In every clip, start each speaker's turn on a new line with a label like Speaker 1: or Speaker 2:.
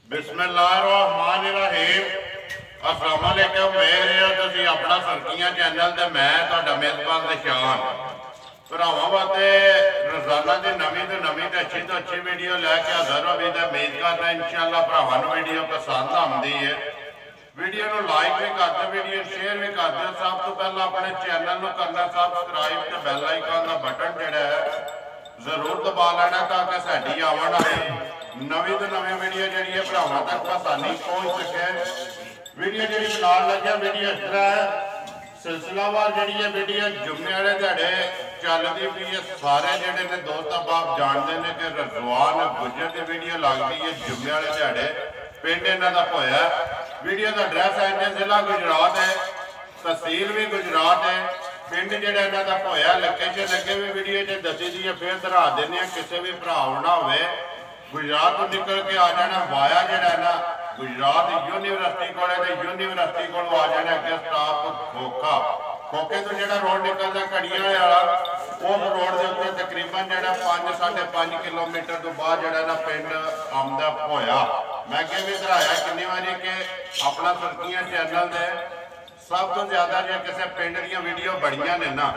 Speaker 1: बिस्मिल्लाहिर्रहमानिर्रहीम। अस्सलाम वालेकुम। मेरे तुसी अपना सरकियां चैनल ते मैं तुहाडा मेजबान निशान भरावां वास्ते रोजाना की नवीं तो नवीं तो अच्छी वीडियो लैके हाज़र होगी तो उम्मीद करना इंशाअल्लाह भरावां नूं वीडियो पसंद आती है। वीडियो को लाइक भी कर दो, वीडियो शेयर भी कर दो। सब तो पहले अपने चैनल को करना सबसक्राइब तो बैल आइकन का बटन जोड़ा है जरूर दबा लेना ताकि साड़ी आवन वाली नवीं तो नवीं वीडियो जी भरावां तक आसानी पहुँच सके। वीडियो जी बना लगे वीडियो इस तरह है सिलसिलावार जी वीडियो जुम्मे वाले दिहाड़े चलती पी है। सारे जोड़े ने दोस्त बाप जानते हैं कि रजवान गुजर की वीडियो लगती है जुम्मे वाले दिहाड़े पिंड इन्हों का होया। वीडियो का एड्रैस है जिला गुजरात है, तहसील भी गुजरात है, पिंड जोड़ा इन्हों का होया। लोकेशन अगे भी वीडियो च दसी दी है, फिर दोहरा देने किसी भी भरा आना हो गुजरात तो निकल के आ जाना वाया जोड़ा ना गुजरात यूनीवर्सिटी को यूनीवर्सिटी को आ जाना अगे स्टाफ खोखा। खोखे तो जो रोड निकलता घड़िया वाला उस रोड के उत्ते तकरीबन जो 5-5.5 किलोमीटर तो बाद जो ना पिंड आमदा होया। मैं अगे भी दोहराया कितनी बारी कि अपना सरकियां चैनल दे सब तो ज्यादा जो किसी पिंड दी वीडियो बड़िया ने ना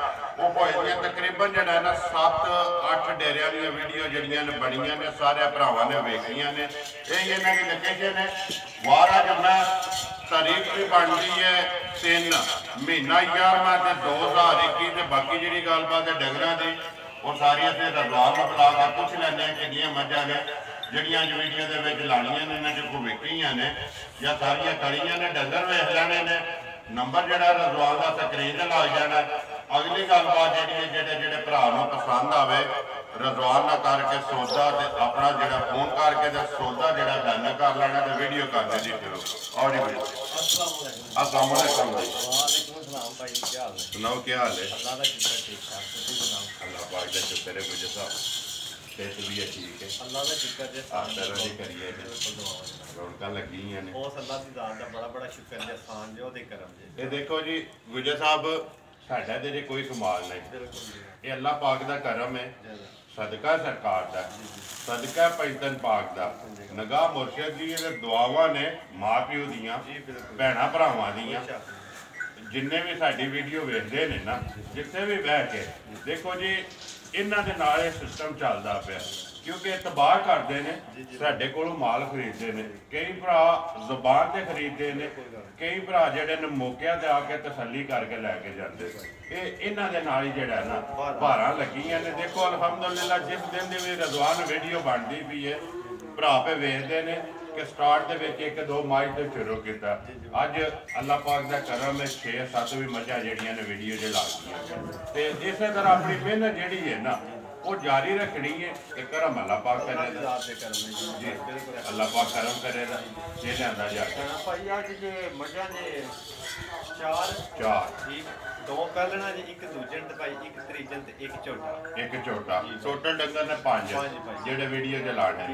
Speaker 1: वो होए तकरीबन जो ना 7-8 डेरिया दी वीडियो जड़िया ने बड़िया ने सारे भरावां ने वेखियां ने। यही इन्हों की लोकेशन है वारा जुम्मा। तारीख भी बनती है 3 महीना 11वां 2021। बाकी जी गलबात है डंगरां की वो सारी असीं रजवान को बुला के पुछ लैंदे कितनियां मझां ने जड़ियां वीडियो के लानियां ने इन्होंने को वेखियां ने या सारिया खड़ियां ने डंगर वेख लेने ने नंबर जो रजवान का स्क्रीन से लग जाना। अगली गलबात जी जेडे भरा पसंद आवे रजवान ना करके सौदा अपना जो फोन करके सौदा जो डन कर लेना तो वीडियो करने की शुरू। और जी अस्सलाम वालेकुम जी, सुनाओ क्या हाल है? अल्लाह पाक दा शुक्र है मुझे साहब सेहत भी है ठीक है अल्लाह का शुक्र है। तरह दी करिए रौनकां लगी ने उस अल्लाह दी जात दा बड़ा बड़ा शुक्र है एहसान जो दे करम जी। ये देखो जी गुजर साहब साडा ते कोई कमाल नहीं, ये अल्लाह पाक दा करम है, सदका सरकार दा, सदका पैतन पाक दा, नगाह मुर्शद दी दुआवां ने माँ प्यो दियां भैणां भरावां दियां जिन्ने भी साडी वीडियो वेखदे ने ना जिथे भी बह के देखो जी इन्हां दे नाल ये सिस्टम चलदा पिया क्योंकि तबाह करते हैं साडे कोलों माल खरीदते हैं। कई भरा जुबान से खरीदते हैं, कई भरा जेडे ने मौके ते आके तसल्ली करके लैके जाते। ये इन्हां दे नाल ही जेड़ा ना भारां लगियां ने। देखो अलहमदुलिल्लाह जिस दिन दी भी रजवान वीडियो बनती पई है भरा पे वेखदे ने कि स्टार्ट दे विच 1-2 मझ तो शुरू किया। अज अल्लाह पाक दा करम है 6-7 भी मझां जेहड़ियां ने वीडियो जे लागदियां ते इस तरह अपनी मेहनत जेहड़ी है ना वो जारी रखनी है कि करम अल्लाह पाक करेगा जी, अल्लाह पाक करम करेगा। ये लियांदा जाके
Speaker 2: भाई अज जे मझां ने 4 ठीक 2 पैलना जी, एक दूजन ते भाई एक त्रीजन ते एक
Speaker 1: छोटा टोटल डंगर ने 5 जेडे वीडियो च लाने।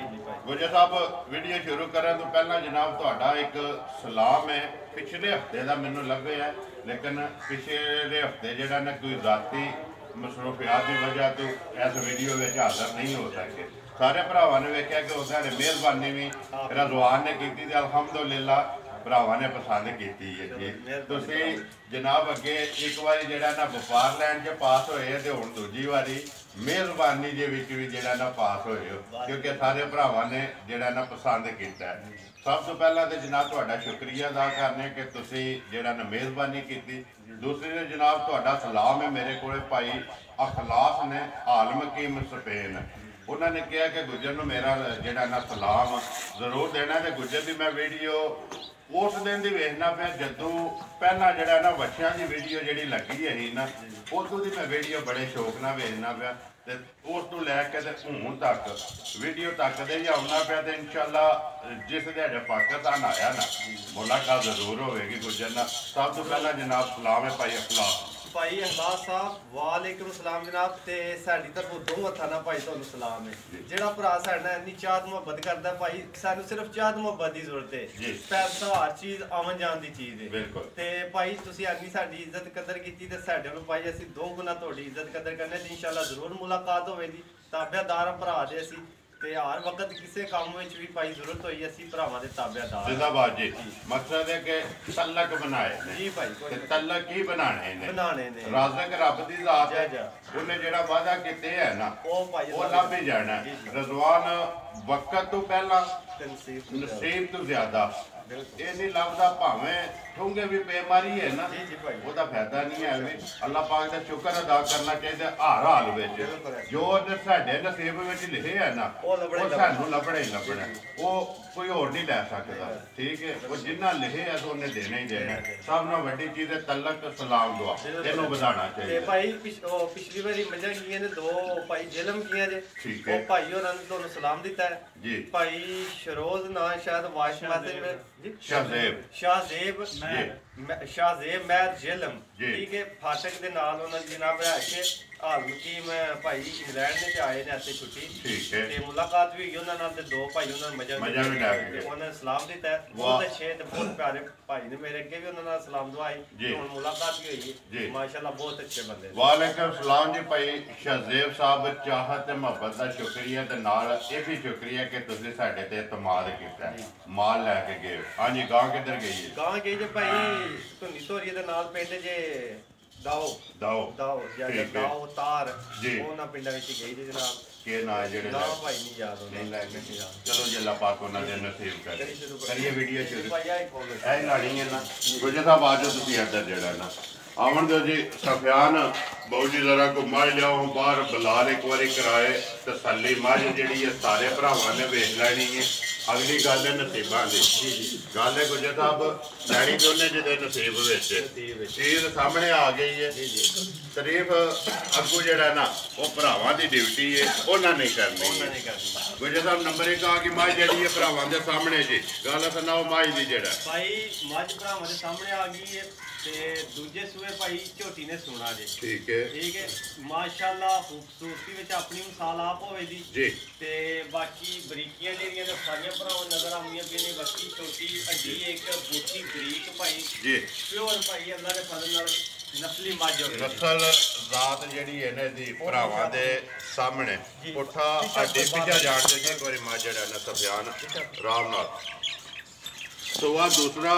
Speaker 1: गुजर साहब वीडियो शुरू करने तो पहला जनाब तुहाडा एक सलाम है। पिछले हफ्ते का मैनूं लगे है लेकिन पिछले हफ्ते जेड़ा ना कोई जाती मसरूफियात की वजह तो इस वीडियो में हाजिर नहीं हो सके। सारे भरावां ने वेख्या कि उस मेहरबानी भी रजवान ने की थी अलहमदुलिल्लाह भरावां ने पसंद की है जी। तुसीं जनाब अगे एक बार जो ना व्यापार लैंड च पास होए तो हुण दूजी बारी मेहरबानी के भी जो ना पास होए हो क्योंकि सारे भरावां ने जो ना पसंद किया। सब तो पहला तो जनाब तुहाडा शुक्रिया अदा करने कि तुसीं जो ना मेहरबानी की। दूसरी तो जनाब तुहाडा सलाम है मेरे को भाई अखलास ने आलम कीम स्पेन उन्होंने कहा कि गुजर मेरा जोड़ा ना सलाम जरूर देना। तो गुजर की मैं वीडियो उस दिन की वेखना पाया जदों पहला जोड़ा ना वछियां की वीडियो जी लगी है ना उदों की मैं वीडियो बड़े शौक न वेखना पाया तो उस तो लैके हूँ तक वीडियो तक दे ही आना पाया। तो इंशाअल्लाह जिस दिहाड़े पाकिस्तान आया ना मुलाकात जरूर होगी गुजर ना। सब तो पहला जनाब सलाम है भाई अखलास
Speaker 2: भाई अखलास साहब वालेकुम सलाम जनाब। ते साडी तरफों 2 हत्थां नाल भाई तुहानूं सलाम है। जेड़ा भरा साडे नाल इन्नी चाहत मुहब्बत करदा भाई सानूं सिर्फ चाहत मुहब्बत की जरूरत है। पैसा हर चीज़ आवन जान की चीज़ है ते भाई तुसीं आनी साडी इज्जत कदर कीती ते साडे नाल भाई असीं 2 गुना तुहाडी इज्जत कदर करने ते इंशाअल्लाह जरूर मुलाकात होवेगी। ताबेदार भरा दे असीं ਤੇ ਹਰ ਵਕਤ ਕਿਸੇ ਕੰਮ ਵਿੱਚ ਵੀ ਭਾਈ ਜ਼ਰੂਰਤ ਹੋਈ ਅਸੀਂ ਭਰਾਵਾਂ ਦੇ ਤਾਬਿਆਦਾਰ
Speaker 1: ਜ਼ਿੰਦਾਬਾਦ ਜੀ। ਮਕਸਦ ਹੈ ਕਿ ਤਲਕ ਬਣਾਏ ਨੇ
Speaker 2: ਜੀ ਭਾਈ
Speaker 1: ਤੇ ਤਲਕ ਹੀ ਬਣਾਣੇ ਨੇ ਰਾਜ਼ਕ ਰੱਬ ਦੀ ਜ਼ਾਤ ਹੈ। ਉਹਨੇ ਜਿਹੜਾ ਵਾਅਦਾ ਕੀਤੇ ਹੈ ਨਾ ਉਹ ਲੱਭ ਹੀ ਜਾਣਾ। ਰਜ਼ਵਾਨ ਵਕਤ ਤੋਂ ਪਹਿਲਾਂ ਨਸੀਬ ਤੋਂ ਜ਼ਿਆਦਾ ਇਹ ਨਹੀਂ ਲੱਭਦਾ। ਭਾਵੇਂ ਠੁੰਗੇ ਵੀ ਬੇਮਾਰੀ ਹੈ ਨਾ ਉਹਦਾ ਫਾਇਦਾ ਨਹੀਂ ਹੈ। ਵੀ ਅੱਲਾਹ ਪਾਕ ਦਾ ਸ਼ੁਕਰ ਅਦਾ ਕਰਨਾ ਚਾਹੀਦਾ ਹਰ ਹਾਲ ਵਿੱਚ। ਜੋ ਉਹਨੇ ਸਾਡੇ ਨਸੀਬ ਵਿੱਚ ਲਿਖੇ ਹੈ ਨਾ ਉਹ ਸਾਨੂੰ ਲੱਭਣਾ ਹੀ ਲੱਭਣਾ। ਉਹ ਕੋਈ ਹੋਰ ਨਹੀਂ ਲੈ ਸਕਦਾ। ਠੀਕ ਹੈ, ਉਹ ਜਿੰਨਾ ਲਿਖੇ ਹੈ ਤਾਂ ਉਹਨੇ ਦੇਣਾ ਹੀ ਦੇਣਾ। ਸਭ ਨਾਲ ਵੱਡੀ ਚੀਜ਼ ਹੈ ਤਲਕ ਸਲਾਮ ਦੁਆ, ਇਹਨੂੰ ਵਧਾਉਣਾ ਚਾਹੀਦਾ।
Speaker 2: ਭਾਈ ਪਿਛਲੀ ਵਾਰੀ ਮੱਝਾਂ ਕੀਆਂ ਨੇ 2 ਭਾਈ ਜ਼ਿਲਮ ਕੀਆਂ ਜੇ ਉਹ ਭਾਈ ਹੋਰਾਂ ਨੇ ਤੁਹਾਨੂੰ ਸਲਾਮ ਦਿੱਤਾ ਹੈ ਜੀ। ਭਾਈ ਸ਼ਰੋਜ਼ ਨਾਂ ਸ਼ਾਇਦ ਵਾਇਸ ਮੈਸੇਜ ਵਿੱਚ ਸ਼ਾਹਜ਼ੇਬ ਮਹਿਰ ਜ਼ਿਲਮ ਠੀਕ ਹੈ ਫਾਟਕ ਦੇ ਨਾਲ ਉਹਨਾਂ ਦੀ ਜਨਾਬ ਹੈ ਕਿ ਹਾਲਕੀ ਮੈਂ ਭਾਈ ਇੰਗਲੈਂਡ ਦੇ ਤੇ ਆਏ ਨੇ ਇੱਥੇ ਛੁੱਟੀ
Speaker 1: ਠੀਕ ਹੈ
Speaker 2: ਤੇ ਮੁਲਾਕਾਤ ਵੀ ਹੋਈ ਉਹਨਾਂ ਨਾਲ ਤੇ 2 ਭਾਈ ਉਹਨਾਂ ਨੇ ਮਜ਼ਾ ਵੀ ਲੈ ਗਏ। ਉਹਨਾਂ ਨੇ ਸਲਾਮ ਦਿੱਤਾ ਹੈ ਬਹੁਤ ਅੱਛੇ ਤੇ ਬਹੁਤ ਪਿਆਰੇ ਭਾਈ ਨੇ। ਮੇਰੇ ਅੱਗੇ ਵੀ ਉਹਨਾਂ ਨਾਲ ਸਲਾਮ ਦੁਆਈ ਹੁਣ ਮੁਲਾਕਾਤ ਵੀ ਹੋਈ ਹੈ ਮਾਸ਼ਾਅੱਲਾ ਬਹੁਤ ਅੱਛੇ ਬੰਦੇ।
Speaker 1: ਵਾਲੇਕੁਮ ਸਲਾਮ ਜੀ। ਭਾਈ ਸ਼ਾਹਜ਼ੇਬ ਸਾਹਿਬ ਚਾਹਤ ਤੇ ਮੁਹੱਬਤ ਦਾ ਸ਼ੁਕਰੀਆ ਤੇ ਨਾਲ ਇਹ ਵੀ ਸ਼ੁਕਰੀਆ ਕਿ ਤੁਸੀਂ ਸਾਡੇ ਤੇ ਇਤਮਾਦ ਕੀਤਾ ਮਾਲ ਲੈ ਕੇ ਗਏ। ਹਾਂਜੀ ਗਾਂ ਕਿੱਧਰ ਗਈ ਹੈ?
Speaker 2: ਗਾਂ ਗਈ ਜੇ ਭਾਈ ਧੁੰਨੀ ਧੋਰੀਏ ਦੇ ਨਾਲ ਪਿੰਡ ਜੇ ਦਾਓ ਦਾਓ ਤਾਰ ਉਹਨਾਂ ਪਿੰਡਾਂ ਵਿੱਚ ਗਈ ਜੀ ਜਨਾਬ।
Speaker 1: ਕੇ ਨਾਂ ਜਿਹੜੇ
Speaker 2: ਨਾ ਭਾਈ ਨਹੀਂ ਯਾਦ ਹੁੰਦਾ।
Speaker 1: ਚਲੋ ਜੀ ਅੱਲਾਹ ਪਾਕ ਉਹਨਾਂ ਦੇ ਨਸੀਬ ਕਰੇ। ਕਰੀਏ ਵੀਡੀਓ ਸ਼ੁਰੂ। ਇਹ ਲਾਣੀ ਹੈ ਨਾ ਗੁਜਰ ਸਾਹਿਬ ਆ ਜਾਓ ਤੁਸੀਂ ਇੱਧਰ ਜਿਹੜਾ ਨਾ ਆਵਣ ਦਿਓ ਜੀ। ਸਫਿਆਨ ਬਹੁ ਜੀ ਜ਼ਰਾ ਘੁੰਮਾ ਲਿਆਓ ਬਾਹਰ ਬਲਾਲ ਇੱਕ ਵਾਰੀ ਕਰਾਏ ਤਸੱਲੀ। ਮੱਝ ਜਿਹੜੀ ਹੈ ਸਾਰੇ ਭਰਾਵਾਂ ਨੇ ਵੇਖ ਲੈਣੀ ਹੈ। ਅਗਲੀ ਗੱਲ ਹੈ ਨਸੀਬਾਂ ਦੀ। ਗੱਲ ਹੈ ਗੁਜਰ ਸਾਹਿਬ ਲੈਣੀ ਤੇ ਉਹਨੇ ਜਿਹਦੇ ਨਸੀਬ ਵਿੱਚ ਚੀਜ਼ ਸਾਹਮਣੇ ਆ ਗਈ ਹੈ। ਤਾਰੀਫ ਅੱਗੂ ਜਿਹੜਾ ਨਾ ਉਹ ਭਰਾਵਾਂ ਦੀ ਡਿਊਟੀ ਹੈ ਉਹਨਾਂ ਨੇ ਕਰਨੀ। ਗੁਜਰ ਸਾਹਿਬ ਨੰਬਰ 1 ਆ ਗਈ ਮੱਝ ਜਿਹੜੀ ਹੈ ਭਰਾਵਾਂ ਦੇ ਸਾਹਮਣੇ ਜੀ। ਗੱਲ ਸੁਣਾਓ ਮੱਝ ਦੀ ਜਿਹੜਾ
Speaker 2: ਭਾਈ ਮੱਝ ਭਰਾਵਾਂ ਦੇ ਸਾਹਮਣੇ ਆ ਗਈ ਹੈ ਤੇ ਦੂਜੇ ਸੂਏ ਭਾਈ ਝੋਟੀ ਨੇ ਸੁਣਾ ਜੀ। ਠੀਕ ਹੈ ਮਾਸ਼ਾਅੱਲਾ ਖੂਬਸੂਰਤੀ ਵਿੱਚ ਆਪਣੀ ਮਿਸਾਲ ਆਪ ਹੋਵੇ ਜੀ ਤੇ ਬਾਕੀ ਬਰੀਕੀਆਂ ਜਿਹੜੀਆਂ ਨੇ ਸਾਰੀਆਂ ਭਰਾਵਾਂ ਨਜ਼ਰ ਆਉਂਦੀਆਂ ਪਈਆਂ ਨੇ। ਬਾਕੀ ਛੋਟੀ ਅੱਡੀ ਇੱਕ ਬੂਟੀ ਬਰੀਕ ਭਾਈ ਜੀ ਪਿਓਰ ਭਾਈ ਅੱਲਾ ਦੇ ਫਜ਼ਲ ਨਾਲ ਨਸਲੀ ਮੱਝ ਹੋਵੇ।
Speaker 1: ਨਸਲ ਜ਼ਾਤ ਜਿਹੜੀ ਹੈ ਨਾ ਇਹਦੀ ਭਰਾਵਾਂ ਦੇ ਸਾਹਮਣੇ ਪੁੱਠਾ ਅੱਡੀ ਪਿੱਛਾ ਜਾਣਦੇ ਜੀ। ਇੱਕ ਵਾਰੀ ਮੱਝ ਜਿਹੜਾ ਨਾ ਸਫਿਆਨ ਆਰਾਮ ਨਾਲ ਸਵਾ ਦੂਸਰਾ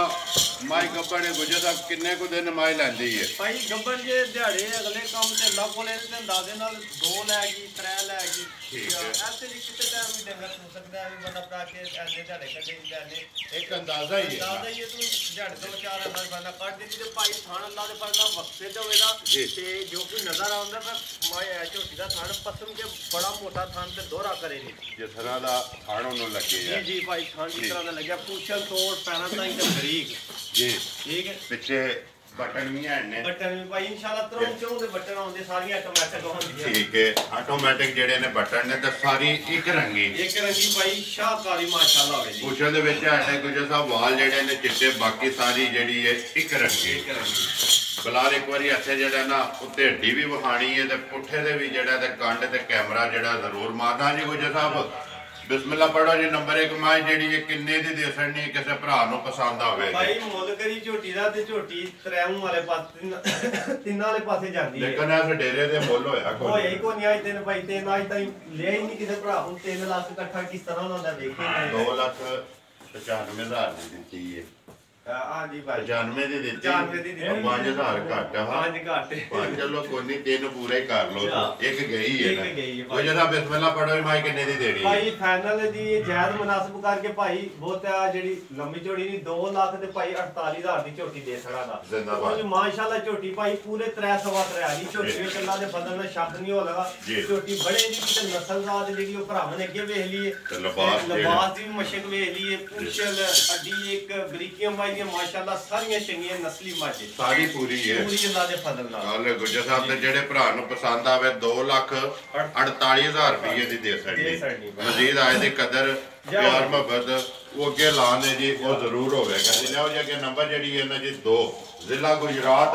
Speaker 1: ਮਾਈ ਗੱਬਰ ਨੇ ਗੁਜਰ ਸਾਹਿਬ ਕਿੰਨੇ ਕੁ ਦਿਨ ਮਾਈ ਲੈਂਦੀ ਹੈ?
Speaker 2: ਭਾਈ ਗੱਬਰ ਜੇ ਦਿਹਾੜੇ ਅਗਲੇ ਕੰਮ ਤੇ ਅੱਲਾ ਕੋਲੇ ਤੇ ਅੰਦਾਜ਼ੇ ਨਾਲ 2 ਲੈ ਗਈ 3 ਲੈ ਗਈ। ਠੀਕ ਹੈ ਐਸੇ ਵੀ ਕਿਤੇ ਟਾਈਮ ਵੀ ਡੰਗਰ ਹੋ ਸਕਦਾ ਹੈ ਵੀ ਬੰਦਾ ਭਰਾ ਕੇ ਐਨੇ ਦਿਹਾੜੇ ਕੱਢੇ ਜਾਂਦੇ ਇੱਕ ਅੰਦਾਜ਼ਾ ਹੀ ਹੈ। ਤੂੰ ਦਿਹਾੜੇ 2-4 ਅੰਦਾਜ਼ ਬੰਦਾ ਕੱਢ ਦਿੱਤੀ ਤੇ ਭਾਈ ਥਾਣ ਅੱਲਾ ਦੇ ਪਰ ਨਾਲ ਵਕਫੇ ਤੇ ਹੋਵੇਗਾ ਤੇ ਜੋ ਕੋਈ ਨਜ਼ਰ ਆਉਂਦਾ ਤਾਂ ਮਾਈ ਝੋਟੀ ਦਾ ਥਾਣ ਪਸਮ ਕੇ ਬੜਾ ਮੋਟਾ ਥਾਣ ਤੇ ਦੋਹਰਾ ਕਰੇ ਨਹੀਂ
Speaker 1: ਜਿਸ ਤਰ੍ਹਾਂ ਦਾ ਥਾਣ ਉਹਨੂੰ ਲੱਗੇ
Speaker 2: ਜੀ ਭਾਈ ਥਾਣ ਜਿਸ ਤਰ੍ਹਾਂ ਦਾ ਲੱਗਿਆ ਪੁੱਛਲ ਤੋੜ ਪੈਣਾ ਤਾਂ ਇੱਕ ਬਰੀਕ ਜੀ ਠੀਕ ਹੈ।
Speaker 1: ਪਿੱਛੇ ਬਟਨ ਵੀ ਨੇ
Speaker 2: ਬਟਨ ਵੀ ਭਾਈ ਇਨਸ਼ਾਅੱਲਾ ਤਰੋਂ ਚੋਂ ਦੇ ਬਟਨ ਆਉਂਦੇ ਸਾਰੀਆਂ ਆਟੋਮੈਟਿਕ ਹੋਣਗੀਆਂ।
Speaker 1: ਠੀਕ ਹੈ ਆਟੋਮੈਟਿਕ ਜਿਹੜੇ ਨੇ ਬਟਨ ਨੇ ਤੇ ਸਾਰੀ ਇੱਕ ਰੰਗੀ
Speaker 2: ਭਾਈ ਸ਼ਾਹਕਾਰੀ ਮਾਸ਼ਾਅੱਲਾ ਹੋਵੇ ਜੀ।
Speaker 1: ਪੁੱਛਲ ਦੇ ਵਿੱਚ ਸਾਡੇ ਗੁਜਰ ਸਾਹਿਬ ਵਾਲ ਜਿਹੜੇ ਨੇ ਚਿੱਟੇ ਬਾਕੀ ਸਾਰੀ ਜਿਹੜੀ ਹੈ ਇੱਕ ਰੰਗੀ। ਬਲਾਲ ਇੱਕ ਵਾਰੀ ਇੱਥੇ ਜਿਹੜਾ ਨਾ ਉੱਤੇ ਹੱਡੀ ਵੀ ਵਿਖਾਣੀ ਹੈ ਤੇ ਪੁੱਠੇ ਦੇ ਵੀ ਜਿਹੜਾ ਤੇ ਕੰਡ ਤੇ ਕੈਮਰਾ ਜਿਹੜਾ ਜ਼ਰੂਰ ਮਾਰਨਾ ਜੀ। ਗੁਜਰ ਸਾਹਿਬ ਬਿਸਮਿਲ੍ਲਾ ਪੜੋ ਜੀ। ਨੰਬਰ 1 ਮਾਈ ਜਿਹੜੀ ਹੈ ਕਿੰਨੇ ਦੀ ਦੇ ਸਕਣੀ ਕਿਸੇ ਭਰਾ ਨੂੰ ਪਸੰਦ ਆਵੇ
Speaker 2: ਭਾਈ ਮੁੱਲ ਕਰੀ ਝੋਟੀ ਦਾ ਤੇ ਝੋਟੀ ਤਰੈਮੂ ਵਾਲੇ ਪਾਸੇ ਤਿੰਨਾਂ ਵਾਲੇ ਪਾਸੇ ਜਾਂਦੀ ਹੈ।
Speaker 1: ਲੇਕਿਨ ਇਸ ਡੇਰੇ ਦੇ ਮੁੱਲ ਹੋਇਆ
Speaker 2: ਕੋਈ ਨਹੀਂ ਆਈ ਤਿੰਨ ਭਾਈ ਤਿੰਨ ਅੱਜ ਤਾਈਂ ਲਿਆ ਹੀ ਨਹੀਂ ਕਿਸੇ ਭਰਾ ਨੂੰ। 3 ਲੱਖ ਇਕੱਠਾ ਕਿਸ ਤਰ੍ਹਾਂ ਹੁੰਦਾ ਵੇਖੇ
Speaker 1: 2,95,000 ਦੀ ਦਿੱਤੀ ਹੈ।
Speaker 2: ਹਾਂਜੀ ਭਾਈ
Speaker 1: 95 ਦੀ ਦਿੱਤੀ
Speaker 2: 5000
Speaker 1: ਘੱਟ
Speaker 2: ਘੱਟ
Speaker 1: ਚਲੋ ਕੋਈ ਨਹੀਂ 3 ਪੂਰੇ ਕਰ ਲੋ। ਇੱਕ ਗਈ ਹੈ ਉਹ ਜਿਹੜਾ ਬਿਸਮਿਲ੍ਲਾ ਪੜੋ ਮਾਈ ਕਿੰਨੇ ਦੀ ਦੇਣੀ
Speaker 2: ਭਾਈ ਫਾਈਨਲ ਦੀ ਜਾਇਜ਼ ਮੁਨਾਸਬ ਕਰਕੇ ਭਾਈ ਬਹੁਤ ਜਿਹੜੀ ਲੰਮੀ ਝੋਟੀ ਨਹੀਂ 2 ਲੱਖ ਤੇ ਭਾਈ 48,000 ਦੀ ਝੋਟੀ ਦੇ ਸਕਦਾ ਜਿੰਦਾਬਾਦ ਮਾਸ਼ਾਅੱਲਾ ਝੋਟੀ ਭਾਈ ਪੂਰੇ 3 ਦੀ ਝੋਟੀ ਵਿੱਚ ਅੱਲਾ ਦੇ ਫਜ਼ਲ ਨਾਲ ਸ਼ੱਕ ਨਹੀਂ ਹੋ ਲਗਾ। ਝੋਟੀ ਬੜੇ ਦੀ ਤੇ ਨਸਲਜ਼ਾਤ ਜਿਹੜੀ ਉਹ ਭਰਾਵਾਂ ਨੇ ਅੱਗੇ ਵੇਖ ਲਈਏ ਲਿਬਾਸ ਦੀ ਮਸ਼ਕ ਵੇਖ ਲਈਏ ਪੁੱਛਲ ਅੱਡੀ ਇੱਕ ਬਰੀਕੀਆਂ ਭਾਈ ਮਾਸ਼ਾਅੱਲਾ ਸਾਰੀਆਂ ਚੰਗੀਆਂ ਨਸਲੀ ਮੱਝ
Speaker 1: ਸਾਰੀ ਪੂਰੀ ਹੈ
Speaker 2: ਪੂਰੀ ਅੱਲਾ ਦੇ ਫਜ਼ਲ ਨਾਲ।
Speaker 1: ਗੁਜਰ ਸਾਹਿਬ ਦੇ ਜਿਹੜੇ ਭਰਾ ਨੂੰ ਪਸੰਦ ਆਵੇ 2,48,000 ਰੁਪਏ ਦੀ ਦੇ ਸਕਦੀ। ਮਜ਼ੀਦ ਆਏ ਦੀ ਕਦਰ ਪਿਆਰ ਮੁਹੱਬਤ ਉਹ ਅੱਗੇ ਲਾਣੇ ਜੀ ਉਹ ਜ਼ਰੂਰ ਹੋਵੇਗਾ ਜੀ। ਲਿਆਓ ਜੀ ਅੱਗੇ ਨੰਬਰ ਜਿਹੜੀ ਹੈ ਨਾ ਜੀ 2 ਜ਼ਿਲ੍ਹਾ ਗੁਜਰਾਤ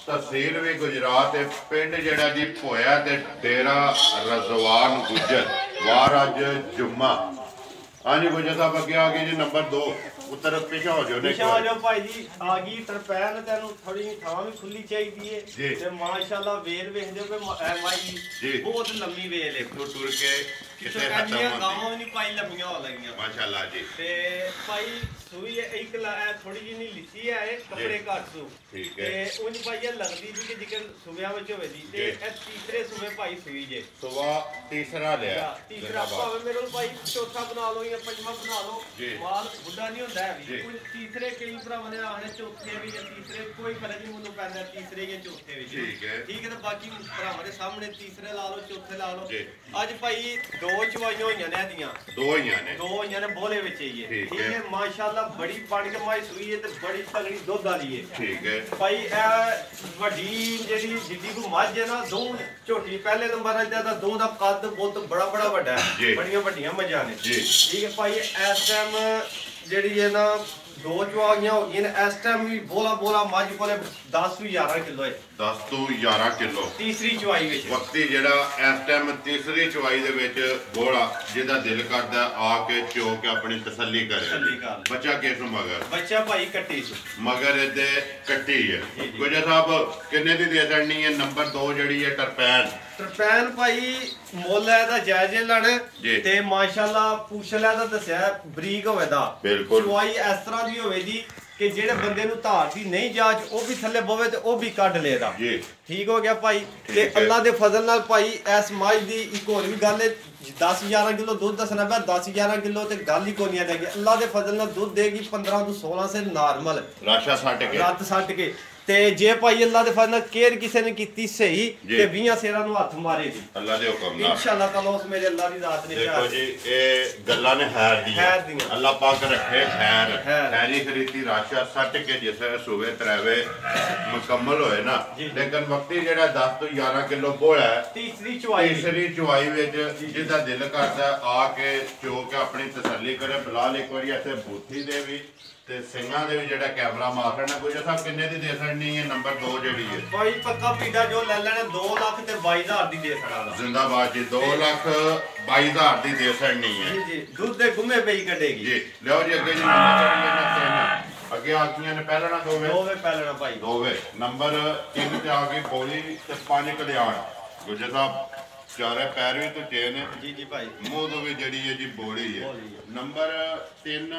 Speaker 1: ਤਹਿਸੀਲ ਵੀ ਗੁਜਰਾਤ ਹੈ ਪਿੰਡ ਜਿਹੜਾ ਜੀ ਭੋਇਆ ਤੇ ਡੇਰਾ ਰਜ਼ਵਾਨ ਗੁਜਰ ਵਾਰ ਅੱਜ ਜੁਮਾ। ਹਾਂਜੀ ਗੁਜਰ ਸਾਹਿਬ ਅੱਗੇ ਆ ਗਈ ਜੀ ਨੰਬਰ 2 ਉੱਤਰ ਪਿਛਾ ਹੋ ਜਾਓ
Speaker 2: ਪਿਛਾ ਹੋ ਜਾਓ ਭਾਈ ਜੀ। ਆ ਗਈ ਤਰਪੈਨ ਤੈਨੂੰ ਥੋੜੀ ਥਾਂ ਵੀ ਖੁੱਲੀ ਚਾਹੀਦੀ ਹੈ ਤੇ ਮਾਸ਼ਾਅੱਲਾ ਵੇਲ ਵੇਖਦੇ ਹੋ ਕਿ ਮਾਈ ਬਹੁਤ ਲੰਮੀ ਵੇਲ ਹੈ।
Speaker 1: ਟੁਰ ਕੇ ਕਿਸੇ
Speaker 2: ਕੰਨੀਆਂ
Speaker 1: ਖਤਮ
Speaker 2: ਗਾਵਾਂ
Speaker 1: ਹੁੰਦੀ
Speaker 2: ਵੀ ਨਹੀਂ ਪਾਈ ਲੰਮੀਆਂ ਹੋ ਲੱਗੀਆਂ
Speaker 1: ਮਾਸ਼ਾਅੱਲਾ ਜੀ
Speaker 2: ਤੇ ਭਾਈ ਸੂਈ ਇੱਕ ਥੋੜੀ ਜਿਹੀ ਨਹੀਂ ਲਿੱਤੀ ਹੈ ਇਹ ਕੱਪੜੇ ਘੱਟ ਸੂ
Speaker 1: ਠੀਕ ਹੈ
Speaker 2: ਤੇ ਉਂਝ ਭਾਈ ਇਹ ਲੱਗਦੀ ਜੀ ਕਿ ਜਿਕਰ ਸੂਬਿਆਂ ਵਿੱਚ ਹੋਵੇ ਜੀ ਤੇ ਇਹ ਤੀਸਰੇ ਸੂਬੇ ਭਾਈ ਸੂਈ ਜੇ
Speaker 1: ਸੁਬਾ ਤੀਸਰਾ ਲਿਆ
Speaker 2: ਤੀਸਰਾ ਭਾਵੇਂ ਮੇਰੇ ਕੋਲ ਭਾਈ ਚੌਥਾ ਬਣਾ ਲਓ ਜਾਂ ਪੰਜਵਾਂ ਬਣਾ ਲਓ ਮਾਲ ਬੁੱਢਾ ਨਹੀਂ ਹੁੰਦਾ ਹੈ ਵੀ ਕੋਈ ਤੀਸਰੇ ਕਈ ਭਰਾਵਾਂ ਨੇ ਆਖਣੇ ਚੌਥੇ ਵੀ ਜਾਂ ਤੀਸਰੇ ਕੋਈ ਫਰਕ ਨਹੀਂ ਮੈਨੂੰ ਪੈਂਦਾ ਤੀਸਰੇ ਜਾਂ ਚੌਥੇ ਵਿੱਚ ਠੀਕ ਹੈ ਤੇ ਬਾਕੀ ਭਰਾਵਾਂ ਦੇ ਸਾਹਮਣੇ ਤੀਸਰੇ ਲਾ ਲਓ ਚੌਥੇ ਲਾ ਲਓ ਅੱਜ ਭਾਈ ਦੋ ਚਵਾਈਆਂ ਹੋਈਆਂ ਨੇ ਇਹਦੀਆਂ ਦੋ ਹੋਈਆਂ ਨੇ ਬੋਲੇ ਵਿੱਚ ਹੀ ਠੀਕ ਹੈ ਮਾਸ਼ਾਅੱਲਾ ਬੜੀ ਬਣ ਕੇ ਮਾਈ ਸੂਈ ਹੈ ਤੇ ਬੜੀ ਤਗੜੀ ਦੁੱਧ ਵਾਲੀ ਹੈ ਠੀਕ ਹੈ ਭਾਈ ਇਹ ਵੱਡੀ ਜਿਹੜੀ ਜਿੱਡੀ ਕੋ ਮੱਝ ਹੈ ਨਾ ਦੋ ਝੋਟੀ ਪਹਿਲੇ ਨੰਬਰ ਤੇ ਦਾ ਦੋ ਦਾ ਕੱਦ ਬਹੁਤ ਬੜਾ ਵੱਡਾ ਹੈ ਬੜੀਆਂ ਵੱਡੀਆਂ ਮੱਝਾਂ ਨੇ ਠੀਕ ਹੈ ਭਾਈ ਇਸ ਟਾਈਮ ਜਿਹੜੀ ਹੈ ਨਾ ਦੋ ਚਵਾਈਆਂ ਹੋ ਗਈਆਂ ਨੇ ਇਸ ਟਾਈਮ ਵੀ ਬੋਲਾ ਮੱਝ ਕੋਲੇ 10 ਤੋਂ 11 ਕਿਲੋ ਹੈ
Speaker 1: 10 ਤੋਂ 11 ਕਿਲੋ
Speaker 2: ਤੀਸਰੀ ਚਵਾਈ ਵਿੱਚ
Speaker 1: ਵਕਤੀ ਜਿਹੜਾ ਇਸ ਟਾਈਮ ਤੀਸਰੀ ਚਵਾਈ ਦੇ ਵਿੱਚ ਬੋਲਾ ਜਿਹਦਾ ਦਿਲ ਕਰਦਾ ਆ ਕੇ ਚੋ ਕੇ ਆਪਣੀ ਤਸੱਲੀ ਕਰੇ ਬੱਚਾ ਕਿਸ ਨੂੰ
Speaker 2: ਬੱਚਾ ਭਾਈ ਕੱਟੀ ਸੀ
Speaker 1: ਮਗਰ ਇਹਦੇ ਕੱਟੀ ਹੈ ਗੁਜਾ ਸਾਹਿਬ ਕਿੰਨੇ ਦੀ ਦੇ ਦੇਣੀ ਹੈ ਨੰਬਰ 2 ਜਿਹੜੀ ਹੈ
Speaker 2: ਤਰਪੈਨ ਭਾਈ ਮੁੱਲ ਇਹਦਾ ਜਾਇਜ਼ ਲੈਣਾ ਤੇ ਮਾਸ਼ਾਅੱਲਾ ਪੁੱਛ ਲਿਆ ਤਾਂ ਦੱਸਿਆ ਬਰੀਕ ਹੋਵੇ ਦਾ ਚਵਾਈ ਇਸ ਤਰ੍ਹਾਂ ਦੀ ਹੋਵੇ ਜੀ ਕਿ ਜਿਹੜੇ ਬੰਦੇ ਨੂੰ ਧਾਰ ਦੀ ਨਹੀਂ ਜਾਚ ਉਹ ਵੀ ਥੱਲੇ ਬਵੇ ਤੇ ਉਹ ਵੀ ਕੱਢ ਲੇਦਾ ਠੀਕ ਹੋ ਗਿਆ ਭਾਈ ਤੇ ਅੱਲਾ ਦੇ ਫਜ਼ਲ ਨਾਲ ਭਾਈ ਇਸ ਮੱਝ ਦੀ ਇੱਕ ਹੋਰ ਵੀ ਗੱਲ ਹੈ 10-11 ਕਿਲੋ ਦੁੱਧ ਦੱਸਣਾ ਪਿਆ 10-11 ਕਿਲੋ ਤੇ ਗੱਲ ਹੀ ਕੋਈ ਨਹੀਂ ਦੇਗੀ ਅੱਲਾ ਦੇ ਫਜ਼ਲ ਨਾਲ ਦੁੱਧ ਦੇਗੀ 15 ਤੋਂ 16 ਸੇ ਨਾਰਮਲ ਰਾਤ ਸੱਟ ਕੇ ਤੇ ਜੇ ਭਾਈ ਅੱਲਾ ਦੇ ਫਜ਼ਲ ਨਾਲ ਕੇਅਰ ਕਿਸੇ ਨੇ ਕੀਤੀ ਸਹੀ ਤੇ 20 ਸੇਰਾਂ ਨੂੰ ਹੱਥ ਮਾਰੇਗੀ
Speaker 1: ਅੱਲਾ ਦੇ ਹੁਕਮ ਨਾਲ
Speaker 2: ਇਨਸ਼ਾਅੱਲਾ ਤਾਲਾ ਉਸ ਮੇਰੇ ਅੱਲਾ ਦੀ ਜ਼ਾਤ ਨੇ
Speaker 1: ਦੇਖੋ ਜੀ ਇਹ ਗੱਲਾਂ ਨੇ ਖੈਰ ਦੀਆਂ ਅੱਲਾ ਪਾਕ ਰੱਖੇ ਖੈਰੀ ਖਰੀਦੀ ਰਾਸ਼ਾ ਸੱਟ ਕੇ ਜਿਸ ਸੂਵੇ ਤਰਾਵੇ ਮੁਕੰਮਲ ਹੋਏ ਨਾ ਲੇਕਿਨ ਵਕਤੀ ਜਿਹੜਾ 10 ਤੋਂ 11 ਕਿਲੋ ਬੋਲਾ ਤੀਸਰੀ ਚਵਾਈ ਵਿੱਚ ਜਿਹਦਾ ਦਿਲ ਕਰਦਾ ਆ ਕੇ ਚੋ ਕੇ ਆਪਣੀ ਤਸੱਲੀ ਕਰੇ ਬਲਾਲ ਇੱਕ ਵਾਰੀ ਇੱਥੇ ਬੂਥੀ ਦੇ ਵੀ ਤੇ ਸਿੰਘਾਂ ਦੇ ਵੀ ਜਿਹੜਾ ਕੈਮਰਾ ਮਾਰ ਲੈਣਾ ਕੋਈ ਸਾਹਿਬ ਕਿੰਨੇ ਦੀ ਦੇ ਸਕਣੀ ਹੈ ਨੰਬਰ 2 ਜਿਹੜੀ ਹੈ ਭਾਈ ਪੱਕਾ ਪੀੜਾ ਜੋ ਲੈ ਲੈਣਾ 2 ਲੱਖ ਤੇ 22,000 ਦੀ ਦੇ ਸਕਦਾ ਜ਼ਿੰਦਾਬਾਦ ਜੀ 2 ਲੱਖ 22,000 ਦੀ ਦੇ ਸਕਣੀ ਹੈ ਜੀ ਦੁੱਧ ਦੇ ਗੁੰਮੇ ਪਈ ਕੱਢੇਗੀ ਜੀ ਲਿਓ ਜੀ ਅੱਗੇ ਜੀ ਨੰਬਰ ਅੱਗੇ ਆਖੀਆਂ ਨੇ ਪਹਿਲਣਾ ਦੋਵੇਂ ਪਹਿਲਣਾ ਭਾਈ ਦੋਵੇਂ ਨੰਬਰ 3 ਤੇ ਆ ਗਈ ਬੋਲੀ ਤੇ 5 ਕਲਿਆਣ ਗੁਜਰ ਸਾਹਿਬ ਚਾਰੇ ਪੈਰ ਵੀ ਤੋਂ ਚੇਨ ਜੀ ਭਾਈ ਮੂੰਹ ਤੋਂ ਵੀ ਜਿਹੜੀ ਹੈ ਜੀ ਬੋਲੀ ਹੈ ਨੰਬਰ 3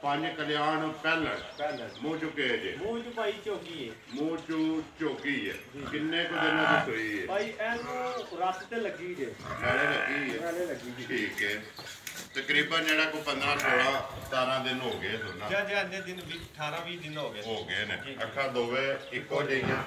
Speaker 1: 5 ਕਲਿਆਣ ਪਹਿਲਣ ਮੂੰਹ ਚੁੱਕੇ ਜੇ ਮੂੰਹ ਚ ਭਾਈ ਝੋਕੀ ਹੈ ਮੂੰਹ ਚ ਝੋਕੀ ਹੈ ਕਿੰਨੇ ਕੁ ਦਿਨਾਂ ਦੀ ਸੋਈ ਹੈ ਭਾਈ ਇਹਨੂੰ ਰੱਤ ਤੇ ਲੱਗੀ ਜੇ ਨਾਲੇ ਲੱਗੀ ਜੀ ਠੀਕ ਹੈ ਤਕਰੀਬਨ ਜਿਹੜਾ ਕੋ 15-16-17 ਦਿਨ ਹੋ ਗਏ ਸੋਨਾ ਜਾਂ ਦਿਨ 18-20 ਦਿਨ ਹੋ ਗਏ ਨੇ ਅੱਖਾਂ ਦੋਵੇਂ ਇੱਕੋ ਜਿਹੀਆਂ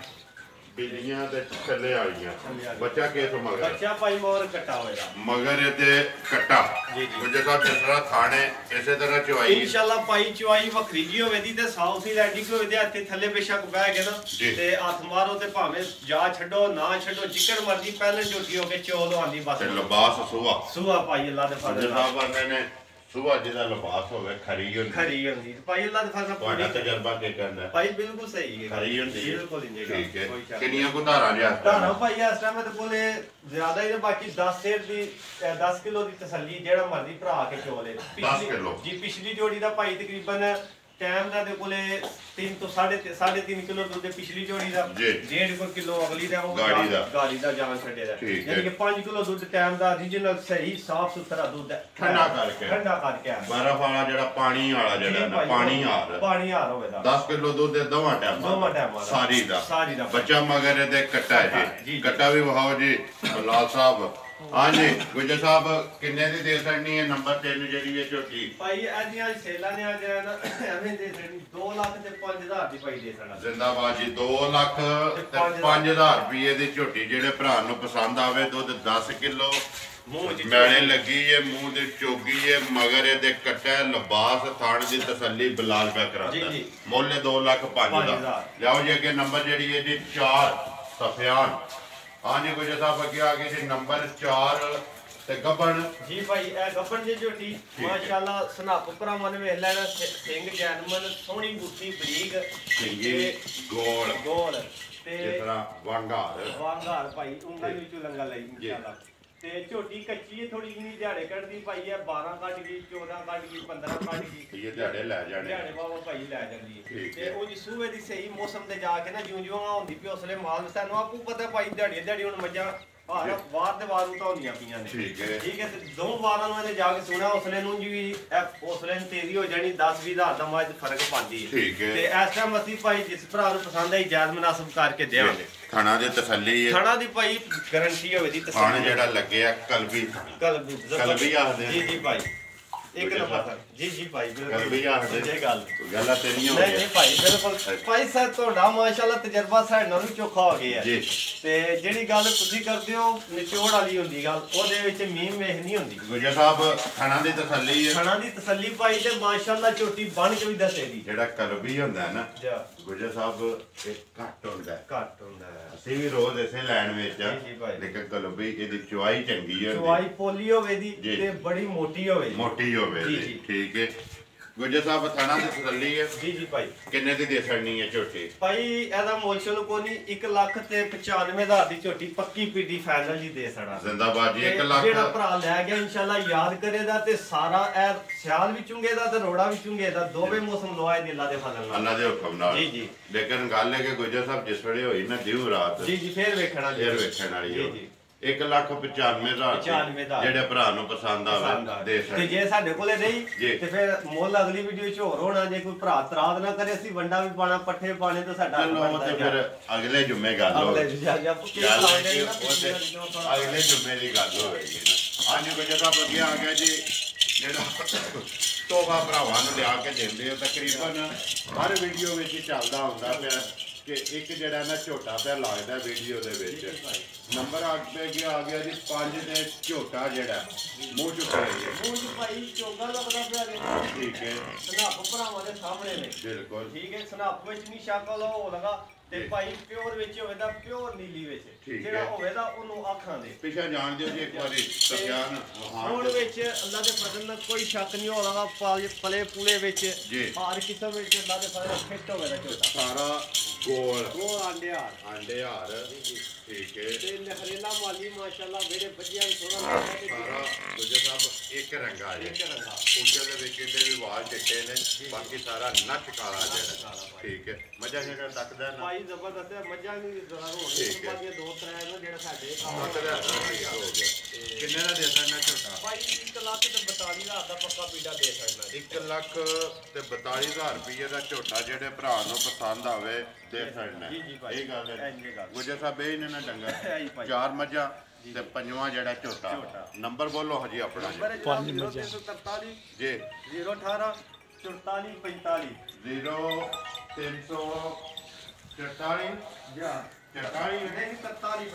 Speaker 1: ਬਿਜਲੀਆਂ ਤੇ ਥੱਲੇ ਆਈਆਂ ਬੱਚਾ ਕਿਸ ਮਗਰ ਬੱਚਾ ਭਾਈ ਮੋਰ ਕੱਟਾ ਹੋਏਗਾ ਮਗਰ ਤੇ ਕੱਟਾ ਗੁਜਰ ਸਾਹਿਬ ਜਿਸ ਤਰ੍ਹਾਂ ਥਾਣੇ ਇਸੇ ਤਰ੍ਹਾਂ ਚਵਾਈ ਇਨਸ਼ਾਅੱਲਾ ਭਾਈ ਚਵਾਈ ਵੱਖਰੀ ਜੀ ਹੋਵੇ ਦੀ ਤੇ ਸਾਊਥ ਲੈਂਡਿੰਗ ਹੋਵੇ ਦੇ ਇੱਥੇ ਥੱਲੇ ਬੇਸ਼ੱਕ ਬਹਿ ਗਏ ਨਾ ਤੇ ਹੱਥ ਮਾਰੋ ਤੇ ਭਾਵੇਂ ਜਾ ਛੱਡੋ ਨਾ ਛੱਡੋ ਜਿੱਕਰ ਮਰਜ਼ੀ ਪਹਿਲੇ ਝੋਟੀ ਹੋ ਕੇ ਚੋਲ ਆਂਦੀ ਬਸ ਤੇ ਲਿਬਾਸ ਸੁਹਾ ਭਾਈ ਅੱਲਾ ਦੇ ਫਜ਼ਲ ਨਾਲ ਸਾਹਿਬ ਨੇ ਸੁਬਾ ਜਿਹਦਾ ਲਿਬਾਸ ਹੋਵੇ ਖਰੀ ਹੁੰਦੀ ਭਾਈ ਅੱਲਾ ਦੇ ਫਜ਼ਲ ਨਾਲ ਤੁਹਾਡਾ ਤਜਰਬਾ ਕੀ ਕਰਨਾ ਭਾਈ ਬਿਲਕੁਲ ਸਹੀ ਹੈ ਖਰੀ ਹੁੰਦੀ ਬਿਲਕੁਲ ਨਹੀਂ ਠੀਕ ਹੈ ਕਿੰਨੀਆਂ ਕੋ ਧਾਰਾਂ ਲਿਆ ਧਾਰਾਂ ਭਾਈ ਇਸ ਟਾਈਮ ਤੇ ਕੋਲੇ ਜ਼ਿਆਦਾ ਹੀ ਨੇ ਬਾਕੀ 10 ਸੇਰ ਦੀ 10 ਕਿਲੋ ਦੀ ਤਸੱਲੀ ਜਿਹੜਾ ਮਰਜ਼ੀ ਭਰਾ ਕੇ ਚੋਲੇ 10 ਕਿਲੋ ਜੀ ਪਿਛਲੀ ਜੋੜੀ ਦਾ ਭਾਈ ਤਕਰੀਬਨ ਟਾਈਮ ਦਾ ਦੇ ਕੋਲੇ 3 ਤੋਂ 3.5 ਕਿਲੋ ਦੁੱਧ ਦੇ ਪਿਛਲੀ ਜੋੜੀ ਦਾ 1.5 ਕਿਲੋ ਅਗਲੀ ਦਾ ਉਹ ਗਾੜੀ ਦਾ ਜਾਨ ਛੱਡੇ ਦਾ ਯਾਨੀ ਕਿ 5 ਕਿਲੋ ਦੁੱਧ ਟਾਈਮ ਦਾ ਓਰੀਜਨਲ ਸਹੀ ਸਾਫ ਸੁਥਰਾ ਦੁੱਧ ਹੈ ਠੰਡਾ ਕਰਕੇ ਬਰਫ ਵਾਲਾ ਜਿਹੜਾ ਪਾਣੀ ਵਾਲਾ ਜਿਹੜਾ ਪਾਣੀ ਹਾਰ ਹੋਵੇ ਦਾ 10 ਕਿਲੋ ਦੁੱਧ ਦੇ ਦੋਵਾਂ ਟਾਈਮ ਸਾਰੀ ਦਾ ਬੱਚਾ ਮਗਰ ਦੇ ਕੱਟਾ ਜੀ ਕੱਟਾ ਵੀ ਵਹਾਓ ਜੀ ਲਾਲ ਸਾਹਿਬ ਹਾਂਜੀ ਗੁਜਰ ਸਾਹਿਬ ਕਿੰਨੇ ਦੀ ਦੇ ਸਕਣੀ ਹੈ ਨੰਬਰ 3 ਜਿਹੜੀ ਹੈ ਝੋਟੀ ਭਾਈ ਇਹਦੀਆਂ ਸੇਲਾਂ ਨੇ ਅੱਜ ਐਵੇਂ ਦੇ ਦੇਣੀ 2 ਲੱਖ ਤੇ 5,000 ਦੀ ਭਾਈ ਦੇ ਸਕਣਾ ਜ਼ਿੰਦਾਬਾਦ ਜੀ 2 ਲੱਖ ਤੇ 5,000 ਰੁਪਏ ਦੀ ਝੋਟੀ ਜਿਹੜੇ ਭਰਾ ਨੂੰ ਪਸੰਦ ਆਵੇ ਦੁੱਧ 10 ਕਿਲੋ ਮੈਲੇ ਲੱਗੀ ਹੈ ਮੂੰਹ ਦੇ ਚੋਗੀ ਹੈ ਮਗਰ ਇਹਦੇ ਕੱਟਾ ਲਿਬਾਸ ਥਾਣ ਦੀ ਤਸੱਲੀ ਬਲਾਲ ਪੈ ਕਰਾਤਾ ਮੁੱਲ 2 ਲੱਖ 5 ਦਾ ਲਿਆਓ ਜੀ ਅੱਗੇ ਨੰਬਰ ਜਿਹੜੀ ਹੈ ਜੀ 4 ਸਫਿਆਨ ਹਾਂਜੀ ਗੁਜਰ ਸਾਹਿਬ ਅੱਗੇ ਆ ਗਏ ਜੀ ਨੰਬਰ 4 ਤੇ ਗੱਬਣ ਜੀ ਭਾਈ ਇਹ ਗੱਬਣ ਦੀ ਝੋਟੀ ਮਾਸ਼ਾਅੱਲਾ ਸਨਾਪ ਭਰਾਵਾਂ ਨੇ ਵੇਖ ਲੈਣਾ ਸਿੰਘ ਜੈਨਮਨ ਸੋਹਣੀ ਗੁੱਠੀ ਬਰੀਕ ਸਿੰਗੀ ਗੋਲ ਤੇ ਜਿਸ ਤਰ੍ਹਾਂ ਵਾਂਗਾਰ ਭਾਈ ਉਂਗਲ ਵਿੱਚੋਂ ਲੰਗਾ ਲਈ ਇਨਸ਼ਾਅੱਲਾ ਤੇ ਝੋਟੀ ਕੱਚੀ ਹੈ ਥੋੜੀ ਜਿਹੀ ਦਿਹਾੜੇ ਕੱਢਦੀ ਭਾਈ ਹੈ 12 ਕੱਢ ਗਈ 14 ਕੱਢ ਗਈ 15 ਕੱਢ ਗਈ ਇਹ ਦਿਹਾੜੇ ਲੈ ਜਾਣੇ ਦਿਹਾੜੇ ਬਾਬਾ ਭਾਈ ਲੈ ਜਾਂਦੀ ਹੈ ਤੇ ਉਹ ਜੀ ਸੂਏ ਦੀ ਸਹੀ ਮੌਸਮ ਤੇ ਜਾ ਕੇ ਨਾ ਜਿਉਂ ਹੁੰਦੀ ਪਈ ਉਸਲੇ ਮਾਲ ਸਾਨੂੰ ਆਪੂ ਪਤਾ ਭਾਈ ਦਿਹਾੜੀ ਹੁਣ ਮੱਝਾਂ
Speaker 2: ਭਾਰ ਵਾਰ ਦੇ ਵਾਰ ਉਤਾਉਂਦੀਆਂ ਪਈਆਂ ਨੇ
Speaker 1: ਠੀਕ ਹੈ
Speaker 2: ਤੇ ਦੋ ਵਾਰਾਂ ਨੂੰ ਇਹਨੇ ਜਾ ਕੇ ਸੁਣਿਆ ਉਸਲੇ ਨੂੰ ਜੀ ਉਸਲੇ ਨੂੰ ਤੇਜ਼ੀ ਹੋ ਜਾਣੀ 10-20 ਹਜ਼ਾਰ ਦਾ ਮੱਝ ਫਰਕ ਪਾਉਂਦੀ ਹੈ
Speaker 1: ਠੀਕ ਹੈ
Speaker 2: ਤੇ ਇਸ ਟਾਈਮ ਅਸੀਂ ਭਾਈ ਜਿਸ ਭਰਾ ਨੂੰ ਪਸੰਦ ਆਈ ਜਾਇਜ਼ ਮੁਨਾਸਬ ਕਰਕੇ ਦੇਵਾਂਗੇ
Speaker 1: ਥਣਾ ਦੀ ਤਸੱਲੀ ਹੈ
Speaker 2: ਥਣਾ ਦੀ ਭਾਈ ਗਾਰੰਟੀ ਹੋਵੇ ਦੀ
Speaker 1: ਥਣ
Speaker 2: ਤਸੱਲੀ
Speaker 1: ਜਿਹੜਾ ਲੱਗਿਆ ਕਲਬੀ ਕਲਬੀ ਆਖਦੇ
Speaker 2: ਜੀ ਜੀ ਭਾਈ ਇੱਕ ਨੰਬਰ ਸਰ ਜੀ ਭਾਈ
Speaker 1: ਕਲਬੀ ਆਖਦੇ
Speaker 2: ਇਹ ਗੱਲ
Speaker 1: ਗੱਲਾਂ ਤੇਰੀਆਂ ਹੋ
Speaker 2: ਨਹੀਂ ਭਾਈ ਬਿਲਕੁਲ ਭਾਈ ਸਾਹਿਬ ਤੁਹਾਡਾ ਮਾਸ਼ਾਅੱਲਾ ਤਜਰਬਾ ਸਾਡੇ ਨਾਲ ਵੀ ਚੋਖਾ ਹੋ ਗਿਆ
Speaker 1: ਜੀ
Speaker 2: ਤੇ ਜਿਹੜੀ ਗੱਲ ਤੁਸੀਂ ਕਰਦੇ ਹੋ ਨਿਚੋੜ ਵਾਲੀ ਹੁੰਦੀ ਗੱਲ ਉਹਦੇ ਵਿੱਚ ਮੀਮ ਵੇਖ ਨਹੀਂ ਹੁੰਦੀ
Speaker 1: ਗੁਜਰ ਸਾਹਿਬ ਥਣਾ ਦੀ ਤਸੱਲੀ ਹੈ
Speaker 2: ਥਣਾ ਦੀ ਤਸੱਲੀ ਭਾਈ ਤੇ ਮਾਸ਼ਾਅੱਲਾ ਝੋਟੀ ਬਣ ਕੇ ਵੀ ਦੱਸੇਗੀ
Speaker 1: ਜਿਹੜਾ ਕਲਬੀ ਹੁੰਦਾ ਨਾ ਗੁਜਰ ਸਾਹਿਬ ਇਹ ਘੱਟ ਹੁੰਦਾ ਅਸੀਂ ਵੀ ਰੋਜ਼ ਇਸੇ ਲੈਣ ਵਿੱਚ ਲੇਕਿਨ ਕਲਬੀ ਇਹਦੀ ਚੁਆਈ ਚੰਗੀ ਹੈ
Speaker 2: ਚੁਆਈ ਪੋਲੀ ਹੋਵੇ ਦੀ ਤੇ ਬੜੀ ਮੋਟੀ ਹੋਵੇ
Speaker 1: ਜੀ ਠੀਕ ਹੈ ਗੁਜਰ ਸਾਹਿਬ ਥਾਣਾ ਦੀ ਤਸੱਲੀ ਹੈ
Speaker 2: ਜੀ ਭਾਈ
Speaker 1: ਕਿੰਨੇ ਦੀ ਦੇ ਸਕਣੀ ਹੈ ਝੋਟੀ
Speaker 2: ਭਾਈ ਇਹਦਾ ਮੋਸ਼ਨ ਕੋ ਨਹੀਂ 1,95,000 ਦੀ ਝੋਟੀ ਪੱਕੀ ਪੀਡੀ ਫਾਈਨਲ ਜੀ ਦੇ ਸੜਾ
Speaker 1: ਜ਼ਿੰਦਾਬਾਦ ਜੀ 1 ਲੱਖ
Speaker 2: ਜਿਹੜਾ ਭਰਾ ਲੈ ਗਿਆ ਇਨਸ਼ਾਅੱਲਾ ਯਾਦ ਕਰੇਗਾ ਤੇ ਸਾਰਾ ਇਹ ਸਿਆਲ ਵੀ ਚੁੰਗੇਦਾ ਤੇ ਰੋੜਾ ਵੀ ਚੁੰਗੇਦਾ ਦੋਵੇਂ ਮੌਸਮ ਲਵਾਏ ਨੇ ਅੱਲਾ ਦੇ ਫਜ਼ਲ ਨਾਲ
Speaker 1: ਅੱਲਾ ਦੇ ਹੁਕਮ ਨਾਲ
Speaker 2: ਜੀ
Speaker 1: ਲੇਕਿਨ ਗੱਲ ਹੈ ਕਿ ਗੁਜਰ ਸਾਹਿਬ ਜਿਸ ਵੇਲੇ ਹੋਈ ਨਾ ਦਿਉ ਰਾਤ
Speaker 2: ਜੀ ਫੇਰ ਵੇਖਣ ਵਾਲੀ
Speaker 1: ਜੀ 1,95,000 ਜਿਹੜੇ ਭਰਾ ਨੂੰ ਪਸੰਦ ਆਵੇ ਦੇ ਸਕਦੇ
Speaker 2: ਤੇ ਜੇ ਸਾਡੇ ਕੋਲੇ ਨਹੀਂ ਤੇ ਫਿਰ ਮੁੱਲ ਅਗਲੀ ਵੀਡੀਓ 'ਚ ਹੋਰ ਹੋਣਾ ਜੇ ਕੋਈ ਭਰਾ ਤਰਾਦ ਨਾ ਕਰੇ ਅਸੀਂ ਵੰਡਾ ਵੀ ਪਾਣਾ ਪੱਠੇ ਪਾਣੇ ਤਾਂ ਸਾਡਾ
Speaker 1: ਤੇ ਫਿਰ ਅਗਲੇ ਜੁਮੇ ਗੱਲ ਹੋਵੇ ਅਗਲੇ ਜੁਮੇ ਦੀ ਗੱਲ ਹੋਵੇਗੀ ਨਾ ਅੱਜ ਗੁਜਰ ਸਾਹਿਬ ਅੱਗੇ ਆ ਗਿਆ ਜੀ ਜਿਹੜਾ ਤੋਹਫਾ ਭਰਾਵਾਂ ਨੂੰ ਲਿਆ ਕੇ ਦਿੰਦੇ ਹੋ ਤਕਰੀਬਨ ਹਰ ਵੀਡੀਓ ਵਿੱਚ ਚੱਲਦਾ ਹੁੰਦਾ ਪਿਆ ਕਿ ਇੱਕ ਜਿਹੜਾ ਨਾ ਝੋਟਾ ਪਿਆ ਲੱਗਦਾ ਵੀਡੀਓ ਦੇ ਵਿੱਚ ਨੰਬਰ ਆ ਗਿਆ ਜੀ 5 ਤੇ ਝੋਟਾ ਜਿਹੜਾ ਮੂੰਹ ਚ
Speaker 2: ਭਾਈ ਚੋਗਾ ਦਾ ਪਤਾ ਪਿਆ
Speaker 1: ਠੀਕ ਹੈ
Speaker 2: ਸਨਾਪ ਭਰਾਵਾਂ ਦੇ ਸਾਹਮਣੇ ਨੇ
Speaker 1: ਬਿਲਕੁਲ
Speaker 2: ਠੀਕ ਹੈ ਸਨਾਪ ਵਿੱਚ ਨਹੀਂ ਸ਼ਕਲ ਹੋ ਲਗਾ ਤੇ ਭਾਈ ਪਿਓਰ ਵਿੱਚ ਹੋਵੇ ਤਾਂ ਪਿਓਰ ਨੀਲੀ ਵਿੱਚ ਜਿਹੜਾ ਹੋਵੇ ਤਾਂ ਉਹਨੂੰ ਆਖਾਂ ਦੇ
Speaker 1: ਪਿਛਾ ਜਾਣ ਦਿਓ ਜੀ ਇੱਕ ਵਾਰੀ ਸਫਿਆਨ
Speaker 2: ਹੁਣ ਵਿੱਚ ਅੱਲਾ ਦੇ ਫਜ਼ਲ ਨਾਲ ਕੋਈ ਸ਼ੱਕ ਨਹੀਂ ਹੋਣਾ ਪਲੇ ਪੂਲੇ ਵਿੱਚ ਹਰ ਕਿਸਮ ਵਿੱਚ ਅੱਲਾ ਦੇ ਫਜ਼ਲ ਫਿੱਟ ਹੋਵੇ ਦਾ ਝੋਟਾ
Speaker 1: ਸਾਰਾ ਗੋਲ
Speaker 2: ਆਂਡੇ ਹਾਰ
Speaker 1: ਠੀਕ ਹੈ
Speaker 2: ਤੇ ਨਖਰੇਲਾ ਮਾਲੀ ਮਾਸ਼ਾਅੱਲਾ ਮੇਰੇ ਬੱਚਿਆਂ ਨੂੰ ਥੋੜਾ
Speaker 1: ਸਾਰਾ ਗੁਜਰ ਸਾਹਿਬ ਇੱਕ ਰੰਗਾ ਜੇ ਉੱਚੇ ਦੇ ਵਿੱਚ ਇਹਦੇ ਵੀ ਵਾਲ ਚਿੱਟੇ ਨੇ ਬਾਕੀ ਸਾਰਾ ਨੱਚ ਕਾਲਾ ਜਿਹੜਾ ਠੀਕ ਹੈ ਮੱਝਾਂ ਜਿਹੜਾ ਤੱਕਦਾ ਨਾ
Speaker 2: ਭਾਈ ਜ਼ਬਰਦਸਤ ਹੈ ਮੱਝਾਂ ਨੂੰ ਜ਼ਰਾ ਹੋਣ ਬਾਕੀ ਦੋ ਤਰ੍ਹਾਂ ਨੇ ਜਿਹੜਾ ਸਾਡੇ
Speaker 1: ਹੋ ਗਿਆ ਕਿੰਨੇ ਦਾ ਦੇ ਸਕਣਾ ਝੋਟਾ
Speaker 2: ਭਾਈ 1,42,000 ਦਾ ਪੱਕਾ ਪੀੜਾ ਦੇ ਸਕਦਾ
Speaker 1: 1,42,000 ਰੁਪਏ ਦਾ ਝੋਟਾ ਜਿਹੜੇ ਭਰਾ ਨੂੰ ਪਸੰਦ ਆਵੇ ਦੇ ਸਕਣਾ ਇਹ ਗੱਲ ਹੈ ਗੁਜਰ ਸਾਹਿਬ ਇਹ ਨੇ ਨਾ ਡੰਗਰ 4 ਮੱਝਾਂ ਤੇ ਪੰਜਵਾਂ ਜਿਹੜਾ ਝੋਟਾ ਨੰਬਰ ਬੋਲੋ ਹਜੀ ਆਪਣਾ
Speaker 2: 0343
Speaker 1: ਜੀ
Speaker 2: 018 44 45
Speaker 1: 0343
Speaker 2: ਜਾਂ
Speaker 1: 43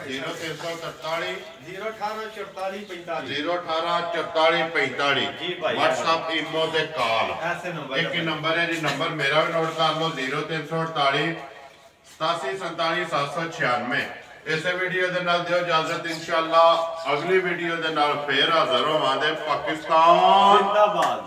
Speaker 1: 0343
Speaker 2: 018 44 45
Speaker 1: 018 44 45
Speaker 2: ਜੀ ਭਾਈ
Speaker 1: WhatsApp ਈਮੋ ਤੇ ਕਾਲ
Speaker 2: ਐਸੇ ਨੰਬਰ
Speaker 1: ਇੱਕ ਨੰਬਰ ਹੈ ਜੀ ਨੰਬਰ ਮੇਰਾ ਵੀ ਨੋਟ ਕਰ ਲਓ 0348 8747 796 ਇਸੇ ਵੀਡੀਓ ਦੇ ਨਾਲ ਦਿਓ ਇਜਾਜ਼ਤ ਇਨਸ਼ਾਅੱਲਾ ਅਗਲੀ ਵੀਡੀਓ ਦੇ ਨਾਲ ਫੇਰ ਹਾਜ਼ਰ ਹੋਵਾਂਗੇ ਪਾਕਿਸਤਾਨ
Speaker 2: ਜ਼ਿੰਦਾਬਾਦ।